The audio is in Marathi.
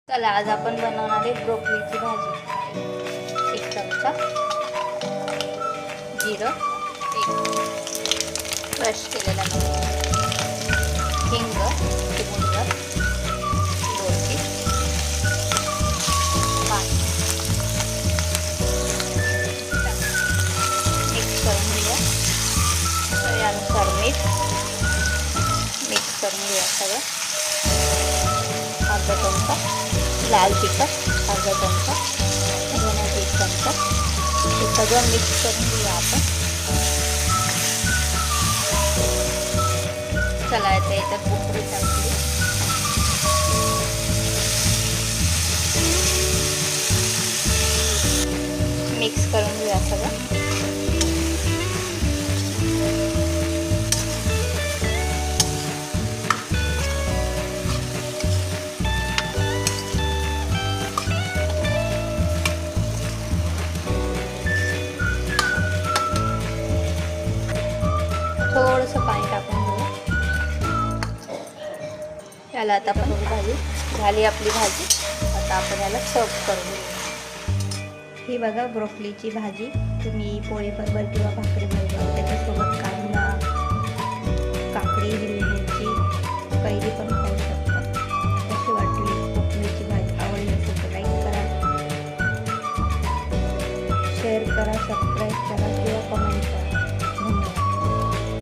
चला आज आपण बनवणार आहे ब्रोकोलीची भाजी। 1 चमचा जिरं, 1 क्रश केलेला हिंग, चिमूटभर, 2 पाणी मिक्स करून घेऊया। चवीनुसार मीठ मिक्स करून घेऊया सगळं। अर्धा चमचा लाल तिखट, अर्धा चमचा धण्याचा 1 चमचा, हे सगळं मिक्स करून घेऊया आपण। चला आता याच्यात उकळी टाकूया। मिक्स करून घेऊया सगळं। थोडंसं पाणी टाकून घेऊ। याला आता आपण भाजी झाली आपली भाजी। आता आपण याला सर्व करू। ही बघा ब्रोकोलीची भाजी, तुम्ही पोळी बरोबर किंवा भाकरी बरोबर त्याच्यासोबत कांदा, काकडी, हिरवी मिरची, कैरी पण खाऊ शकता। कशी वाटली ब्रोकोलीची भाजी? आवडली असेल तर लाईक करा, शेअर करा, सबस्क्राईब